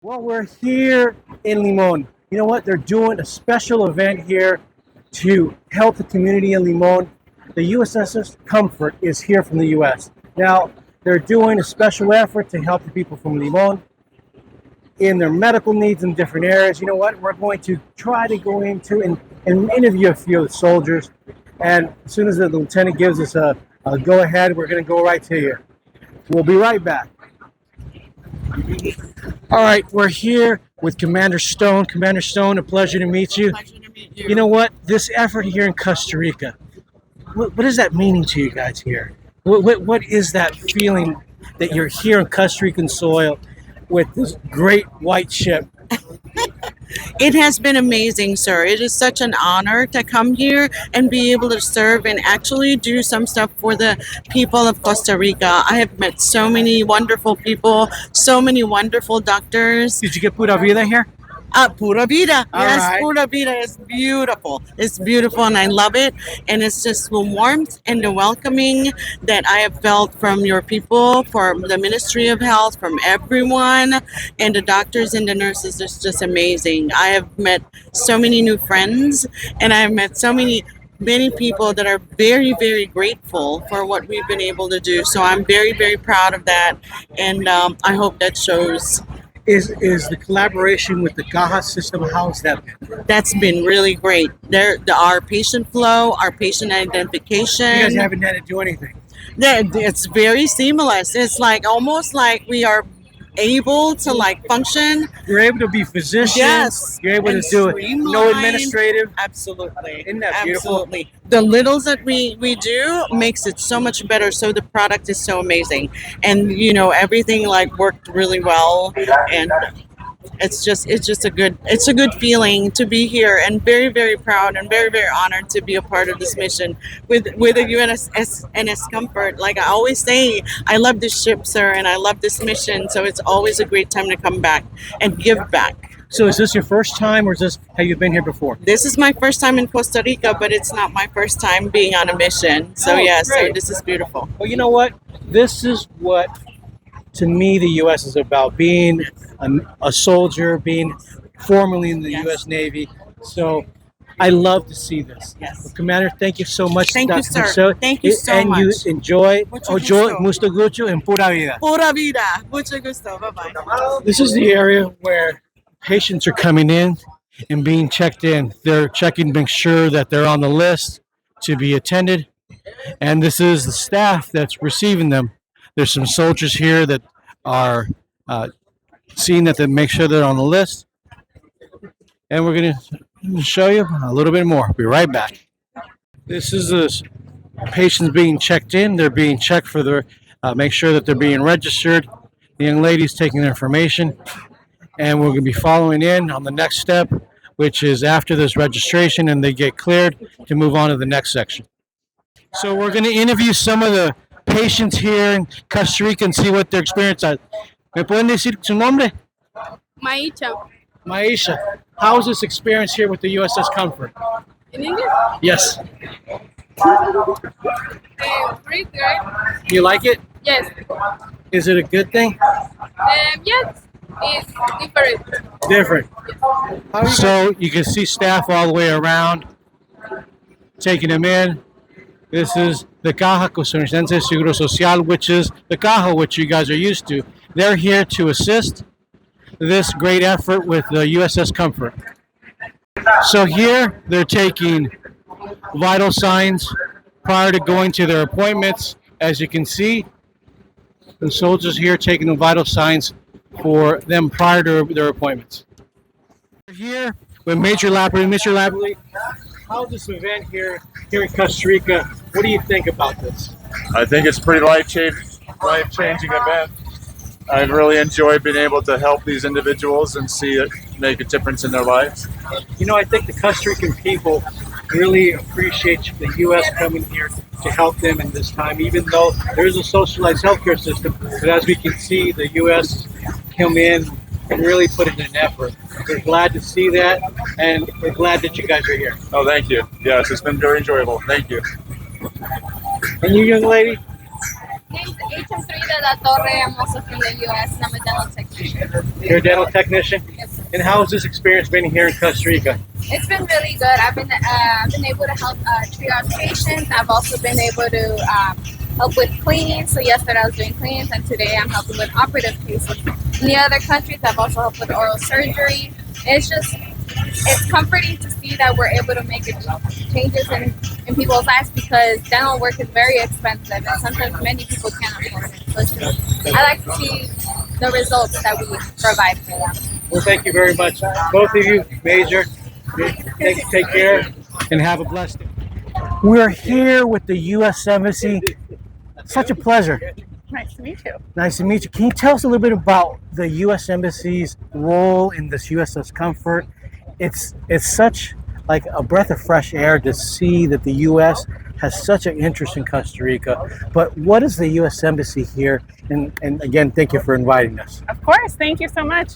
Well, we're here in Limón. You know what? They're doing a special event here to help the community in Limón. The USNS Comfort is here from the US. Now, they're doing a special effort to help the people from Limón in their medical needs in different areas. You know what? We're going to try to go into and interview a few of the soldiers. And as soon as the lieutenant gives us a go ahead, we're going to go right to you. We'll be right back. All right, we're here with Commander Stone. Commander Stone, a pleasure to meet you. Pleasure to meet you. You know what? This effort here in Costa Rica, what is that meaning to you guys here? What is that feeling that you're here on Costa Rican soil with this great white ship? It has been amazing, sir. It is such an honor to come here and be able to serve and actually do some stuff for the people of Costa Rica. I have met so many wonderful people, so many wonderful doctors. Did you get Pura Vida here? Pura Vida. All Yes, right. Pura Vida is beautiful. It's beautiful and I love it. And it's just the warmth and the welcoming that I have felt from your people, from the Ministry of Health, from everyone, and the doctors and the nurses. It's just amazing. I have met so many new friends and I have met so many people that are very, very grateful for what we've been able to do. So I'm very, very proud of that. And I hope that shows. Is the collaboration with the Caja system, how's that been? That's been really great. Our patient flow, our patient identification. You guys haven't had to do anything. It's very seamless. It's like almost like we are able to like function. You're able to be physicians. Yes. You're able to and do it. No streamline. administrative. Absolutely. Isn't that beautiful? Absolutely. The littles that we do makes it so much better. So the product is so amazing. And you know, everything like worked really well, and it's just a good feeling to be here, and very, very proud and very, very honored to be a part of this mission with the USNS Comfort. Like I always say, I love this ship, sir, and I love this mission. So it's always a great time to come back and give back. So is this your first time, or have you been here before? This is my first time in Costa Rica, but it's not my first time being on a mission. So Oh, so great. this is beautiful. Well, you know what? This is what, to me, the U.S. is about. Being a soldier, being formerly in the Yes. U.S. Navy. So I love to see this. Yes. Well, Commander, thank you so much. Thank you, Dr. sir. Marcelo. Thank you so and much. you enjoy. Mucho Enjoy gusto. mucho gusto and pura vida. Pura vida. Mucho gusto. Bye-bye. This is the area where patients are coming in and being checked in. They're checking, make sure that they're on the list to be attended. And this is the staff that's receiving them. There's some soldiers here that are seeing that they make sure they're on the list. And we're going to show you a little bit more. Be right back. This is the patients being checked in. They're being checked for their, make sure that they're being registered. The young lady's taking their information. And we're going to be following in on the next step, which is after this registration and they get cleared to move on to the next section. So we're going to interview some of the patients here in Costa Rica and see what their experience is. ¿Me pueden decir su nombre? Maicha. Maisha, how is this experience here with the USS Comfort? In English? Yes. Pretty good. You like it? Yes. Is it a good thing? Yes. It's different. Different. So you can see staff all the way around, taking them in. This is the Caja Costarricense de Seguro Social, which is the Caja, which you guys are used to. They're here to assist this great effort with the USS Comfort. So here they're taking vital signs prior to going to their appointments. As you can see, the soldiers here taking the vital signs for them prior to their appointments. We're here with Major Lapperly. Mr. Lapperly, how's this event here in Costa Rica? What do you think about this? I think it's a pretty life-changing event. I've really enjoyed being able to help these individuals and see it make a difference in their lives. You know, I think the Costa Rican people really appreciate the U.S. coming here to help them in this time, even though there is a socialized healthcare system. But as we can see, the U.S. come in and really put in an effort. We're glad to see that, and we're glad that you guys are here. Oh, thank you. Yes, it's been very enjoyable. Thank you. And you, young lady? Name's H. de la Torre. I'm also from the U.S. and I'm a dental technician. You're a dental technician? Yes. And how has this experience been here in Costa Rica? It's been really good. I've been able to help triage patients. I've also been able to help with cleaning. So yesterday I was doing cleanings, and today I'm helping with operative cases. In the other countries, I've also helped with oral surgery. It's comforting to see that we're able to make changes in people's lives, because dental work is very expensive and sometimes many people can't afford it. So I like to see the results that we provide for them. Well, thank you very much. Both of you, Major. Take care and have a blessed day. We're here with the U.S. Embassy. Such a pleasure. Nice to meet you. Nice to meet you. Can you tell us a little bit about the U.S. Embassy's role in this USS Comfort? It's such like a breath of fresh air to see that the U.S. has such an interest in Costa Rica. But what is the U.S. Embassy here? And again, thank you for inviting us. Of course, thank you so much.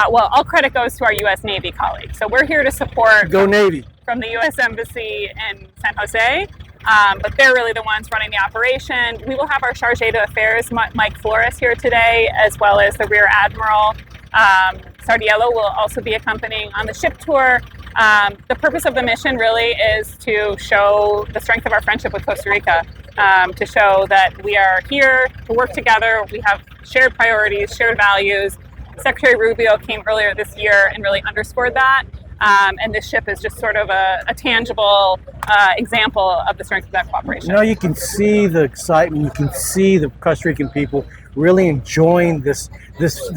Well, all credit goes to our U.S. Navy colleagues. So we're here to support Go Navy. From the U.S. Embassy in San Jose, but they're really the ones running the operation. We will have our Charge d'Affaires, Mike Flores, here today, as well as the Rear Admiral. Sardiello will also be accompanying on the ship tour. The purpose of the mission really is to show the strength of our friendship with Costa Rica, to show that we are here to work together. We have shared priorities, shared values. Secretary Rubio came earlier this year and really underscored that. And this ship is just sort of a tangible example of the strength of that cooperation. You know, you can see the excitement. You can see the Costa Rican people really enjoying the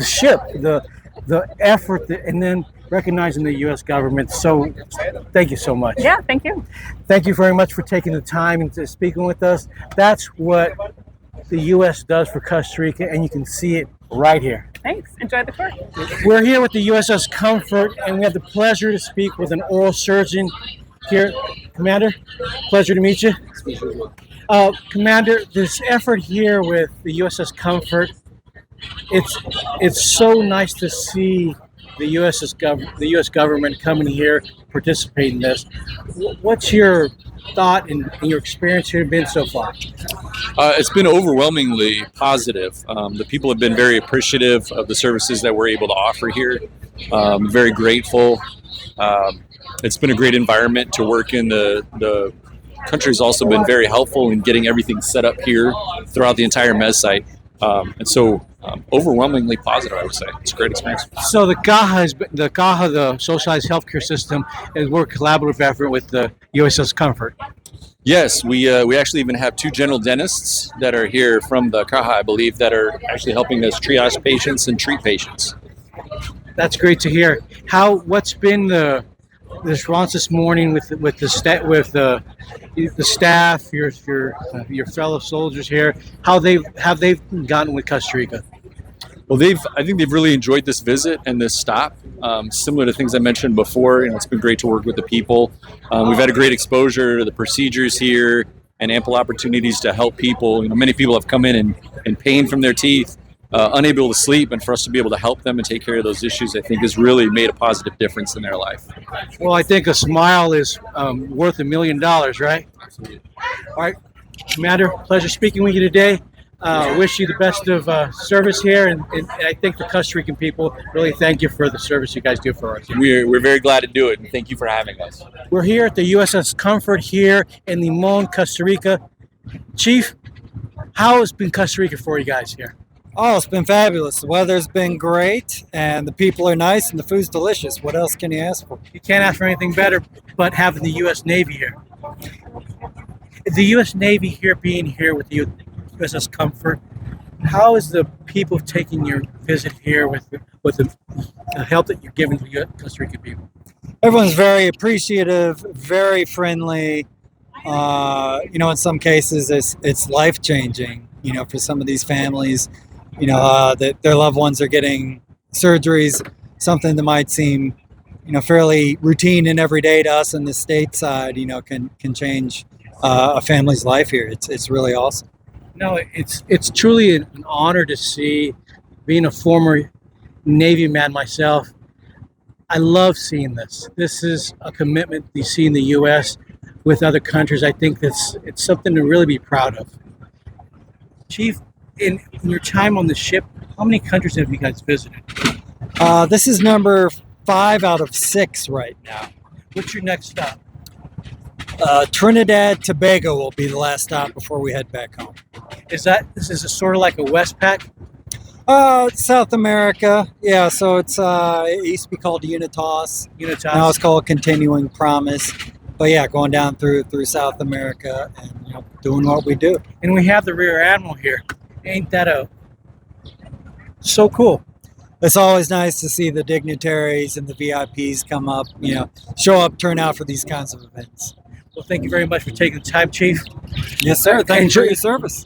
ship, the effort, and then recognizing the U.S. government. So thank you so much. Yeah, thank you. Thank you very much for taking the time and speaking with us. That's what the U.S. does for Costa Rica, and you can see it right here. Thanks. Enjoy the tour. We're here with the USS Comfort, and we have the pleasure to speak with an oral surgeon here. Commander, pleasure to meet you. Commander, this effort here with the USS Comfort, it's so nice to see the U.S. government coming here, participate in this. What's your thought and your experience here been so far? It's been overwhelmingly positive. The people have been very appreciative of the services that we're able to offer here. Very grateful. It's been a great environment to work in. The country's also been very helpful in getting everything set up here throughout the entire MES site. And so overwhelmingly positive, I would say. It's a great experience. So the the socialized healthcare system, is we're a collaborative effort with the USS Comfort. Yes, we actually even have 2 general dentists that are here from the CAHA, I believe, that are actually helping us triage patients and treat patients. That's great to hear. What's been the response this morning with the staff, your fellow soldiers here? How have they gotten with Costa Rica? Well, I think they've really enjoyed this visit and this stop. Similar to things I mentioned before, it's been great to work with the people. We've had a great exposure to the procedures here and ample opportunities to help people. Many people have come in pain from their teeth, unable to sleep, and for us to be able to help them and take care of those issues, I think has really made a positive difference in their life. Well, I think a smile is worth $1 million, right? Absolutely. All right, Commander, pleasure speaking with you today. Wish you the best of service here, and I think the Costa Rican people really thank you for the service you guys do for us. We're very glad to do it, and thank you for having us. We're here at the USS Comfort here in Limón, Costa Rica. Chief, how has been Costa Rica for you guys here? Oh, it's been fabulous. The weather's been great, and the people are nice, and the food's delicious. What else can you ask for? You can't ask for anything better but having the U.S. Navy here. The U.S. Navy here being here with the USS Comfort, how is the people taking your visit here with the help that you're giving to the Costa Rican people? Everyone's very appreciative, very friendly. In some cases, it's life-changing, for some of these families. That their loved ones are getting surgeries, something that might seem, fairly routine and everyday to us in the stateside, can change a family's life here. It's really awesome. No, it's truly an honor to see. Being a former Navy man myself, I love seeing this. This is a commitment you see in the U.S. with other countries. I think it's something to really be proud of. Chief, In your time on the ship, how many countries have you guys visited? This is number 5 out of 6 right now. What's your next stop? Trinidad Tobago will be the last stop before we head back home. This is a sort of like a Westpac? South America, yeah. So it's it used to be called Unitas. Now it's called Continuing Promise. But yeah, going down through South America and doing what we do. And we have the Rear Admiral here. Ain't that so cool? It's always nice to see the dignitaries and the VIPs come up, show up, turn out for these kinds of events. Well, thank you very much for taking the time, Chief. Yes, sir. Thank you for your service.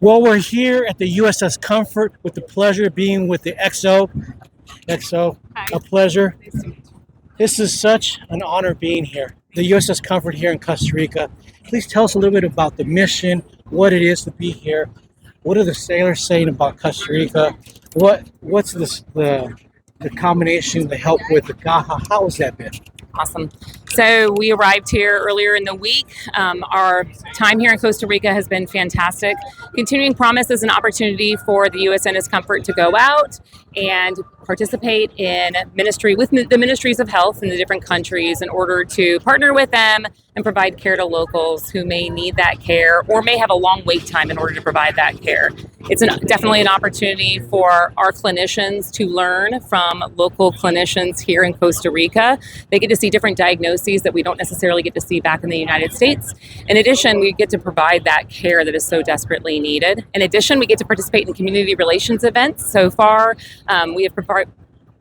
Well, we're here at the USS Comfort with the pleasure of being with the XO. XO, a pleasure. This is such an honor being here. The USS Comfort here in Costa Rica. Please tell us a little bit about the mission, what it is to be here. What are the sailors saying about Costa Rica? What's the combination, the help with the Gaha? How has that been? Awesome. So we arrived here earlier in the week. Our time here in Costa Rica has been fantastic. Continuing Promise is an opportunity for the USNS Comfort to go out and participate in ministry with the ministries of health in the different countries in order to partner with them and provide care to locals who may need that care or may have a long wait time in order to provide that care. It's definitely an opportunity for our clinicians to learn from local clinicians here in Costa Rica. They get to see different diagnoses that we don't necessarily get to see back in the United States. In addition, we get to provide that care that is so desperately needed. In addition, we get to participate in community relations events. So far, we have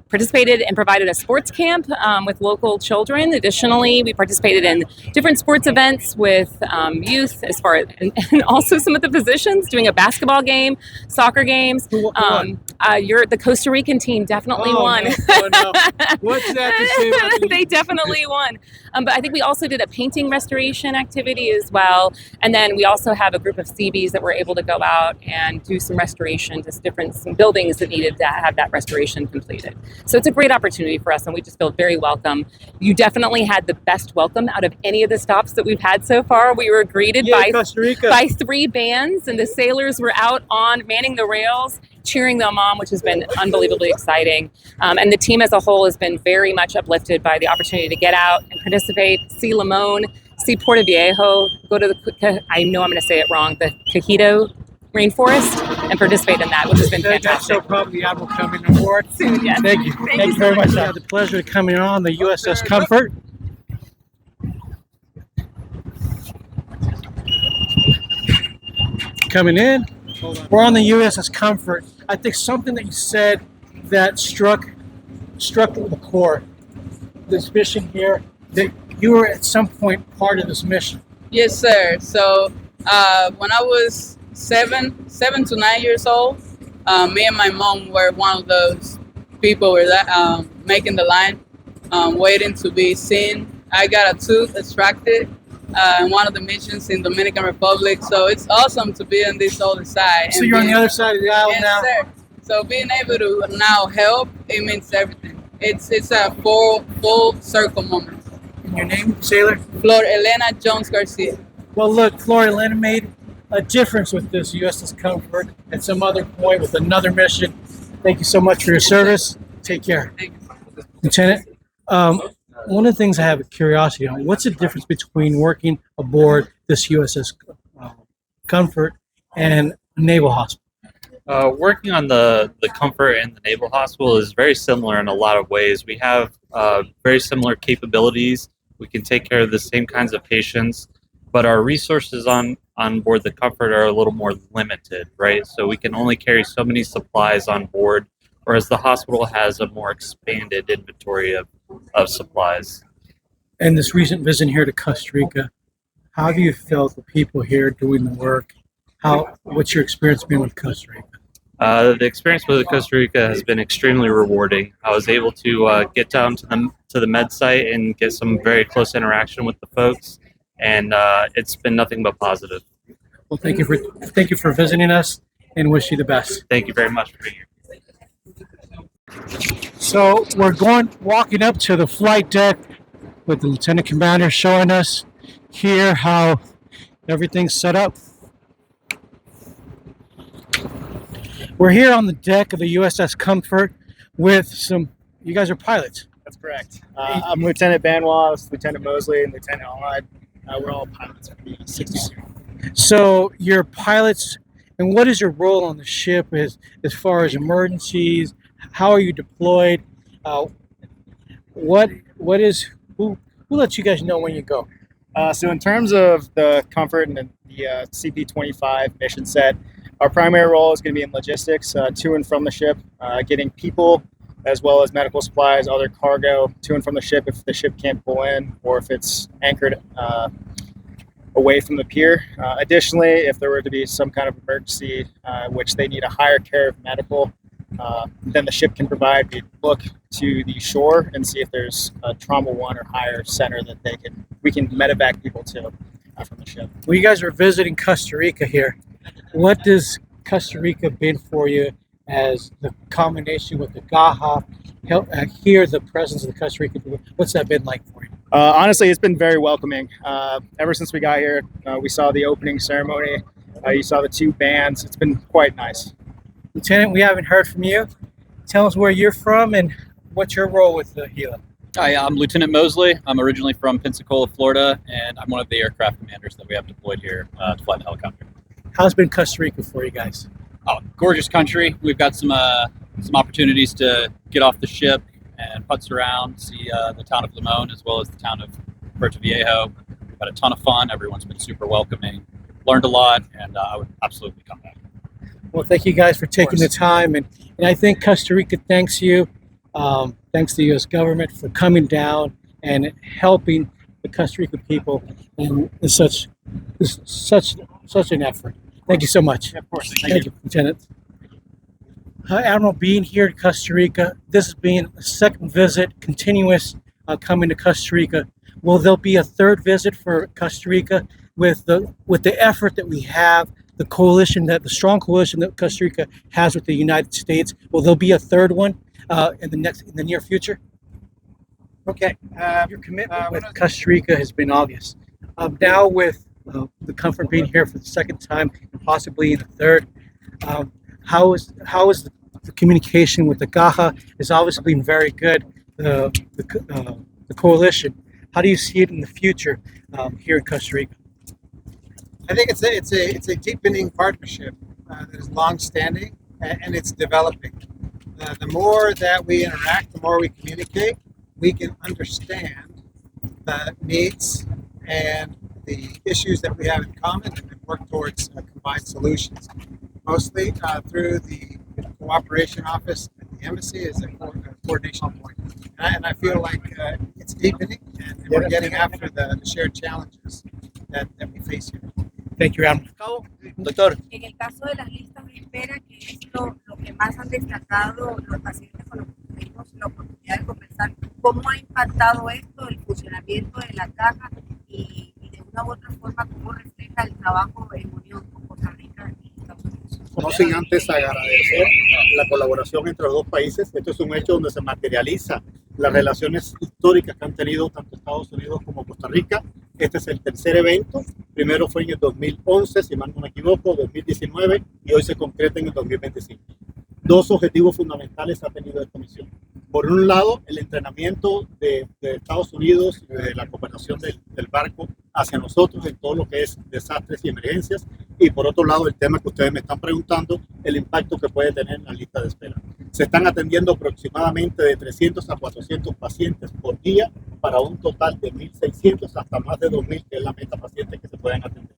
participated and provided a sports camp with local children. Additionally, we participated in different sports events with youth, and also some of the physicians doing a basketball game, soccer games. The Costa Rican team definitely won. No. What's that to say about you? They definitely won. But I think we also did a painting restoration activity as well. And then we also have a group of Seabees that were able to go out and do some restoration to some buildings that needed to have that restoration completed. So it's a great opportunity for us, and we just feel very welcome. You definitely had the best welcome out of any of the stops that we've had so far. We were greeted by 3 bands, and the sailors were out manning the rails, cheering them on, which has been unbelievably exciting. And the team as a whole has been very much uplifted by the opportunity to get out and participate, see Limón, see Puerto Viejo, go to I know I'm going to say it wrong, the Cajito rainforest, and participate in that, which has been fantastic. That's so proud of the Admiral coming aboard. Yes. Thank you. Thank you very much. I had the pleasure of coming on the USS Comfort. Coming in. We're on the USS Comfort. I think something that you said that struck the core. This mission here, that you were at some point part of this mission. Yes, sir. So when I was 7 to 9 years old, me and my mom were one of those people making the line, waiting to be seen. I got a tooth extracted in one of the missions in Dominican Republic, so it's awesome to be on this other side. So you're on the other side of the aisle now? Yes, sir. So being able to now help, it means everything. It's a full circle moment. And your name, sailor? Flor Elena Jones Garcia. Well, look, Flor Elena made a difference with this USS Comfort at some other point with another mission. Thank you so much for your service. Take care. Thank you. Lieutenant, one of the things I have a curiosity on, what's the difference between working aboard this USS Comfort and a naval hospital? Working on the Comfort and the Naval Hospital is very similar in a lot of ways. We have very similar capabilities. We can take care of the same kinds of patients, but our resources on board the Comfort are a little more limited, right? So we can only carry so many supplies on board, whereas the hospital has a more expanded inventory of supplies. And this recent visit here to Costa Rica, how have you felt the people here doing the work? What's your experience been with Costa Rica? The experience with Costa Rica has been extremely rewarding. I was able to get down to the med site and get some very close interaction with the folks, and it's been nothing but positive. Well, thank you for visiting us, and wish you the best. Thank you very much for being here. So we're walking up to the flight deck with the Lieutenant Commander showing us here how everything's set up. We're here on the deck of the USS Comfort with some, you guys are pilots. That's correct. I'm Lieutenant Banwas, Lieutenant Mosley, and Lieutenant Allied. We're all pilots for the 60. So you're pilots, and what is your role on the ship as far as emergencies? How are you deployed? Who lets you guys know when you go? So in terms of the Comfort and the CP-25 mission set, our primary role is going to be in logistics, to and from the ship, getting people as well as medical supplies, other cargo to and from the ship if the ship can't pull in or if it's anchored away from the pier. Additionally, if there were to be some kind of emergency which they need a higher care of medical, then the ship can provide. We look to the shore and see if there's a trauma 1 or higher center that we can medevac people to from the ship. Well, you guys are visiting Costa Rica here. What does Costa Rica been for you as the combination with the Gaha? Here, the presence of the Costa Rican people, what's that been like for you? Honestly, it's been very welcoming. Ever since we got here, we saw the opening ceremony. You saw the 2 bands. It's been quite nice. Lieutenant, we haven't heard from you. Tell us where you're from and what's your role with the Gila. Hi, I'm Lieutenant Mosley. I'm originally from Pensacola, Florida, and I'm one of the aircraft commanders that we have deployed here to fly the helicopter. How's been Costa Rica for you guys? Oh, gorgeous country. We've got some opportunities to get off the ship and putz around, see the town of Limón as well as the town of Puerto Viejo. We've had a ton of fun. Everyone's been super welcoming. Learned a lot, and I would absolutely come back. Well, thank you guys for taking the time, and I think Costa Rica thanks you. Thanks to the U.S. government for coming down and helping the Costa Rican people in such an effort. Thank you so much. Yeah, of course. Thank you, Lieutenant. Admiral, being here in Costa Rica, this has been a second visit, continuous coming to Costa Rica. Will there be a third visit for Costa Rica with the effort that we have, the strong coalition that Costa Rica has with the United States? Will there be a third one in the near future? Okay, your commitment with Costa Rica has been obvious. Now with the Comfort being here for the second time and possibly the third, how is the communication with the Gaha? Has obviously been very good. The coalition. How do you see it in the future here in Costa Rica? I think it's a deepening partnership that is long-standing and it's developing. The more that we interact, the more we communicate, we can understand the needs and the issues that we have in common and work towards combined solutions. Mostly through the cooperation office at the embassy is a coordination point. And I feel like it's deepening and we're getting after the shared challenges that we face here. Thank you, Admiral. Doctor. En el caso de las listas de espera, que es lo que más han destacado los pacientes con los que tuvimos la oportunidad de conversar, ¿cómo ha impactado esto el funcionamiento de la caja y de una u otra forma cómo refleja el trabajo en unión con Costa Rica y Estados Unidos? No sin antes agradecer la colaboración entre los dos países. Esto es un hecho donde se materializa las relaciones históricas que han tenido tanto Estados Unidos como Costa Rica. Este es el tercer evento. Primero fue en el 2011, si mal no me equivoco, 2019, y hoy se concreta en el 2025. Dos objetivos fundamentales ha tenido esta misión. Por un lado, el entrenamiento de Estados Unidos, de la cooperación del barco hacia nosotros en todo lo que es desastres y emergencias. Y por otro lado, el tema que ustedes me están preguntando, el impacto que puede tener en la lista de espera. Se están atendiendo aproximadamente de 300 a 400 pacientes por día para un total de 1.600 hasta más de 2.000, que es la meta paciente que se pueden atender.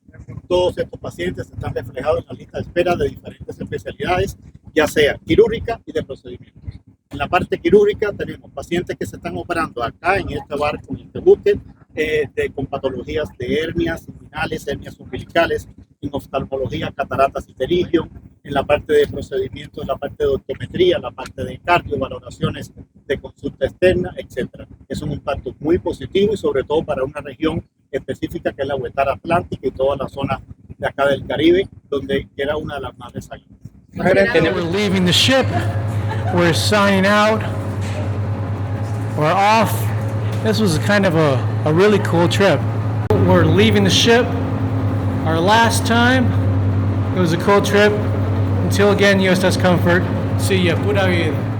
Todos estos pacientes están reflejados en la lista de espera de diferentes especialidades, ya sea quirúrgica y de procedimientos. En la parte quirúrgica tenemos pacientes que se están operando acá en este barco, en este buque, con patologías de hernias inguinales, hernias umbilicales, en oftalmología, cataratas y pterygium, en la parte de procedimientos, en la parte de optometría, en la parte de cardio, valoraciones de consulta externa, etc. Es un impacto muy positivo y sobre todo para una región específica que es la Huetar Atlántica y toda la zona de acá del Caribe, donde era una de las más resaltantes. We're leaving the ship. We're signing out. We're off. This was kind of a really cool trip. We're leaving the ship. Our last time. It was a cool trip. Until again, USNS Comfort. See ya. Pura vida.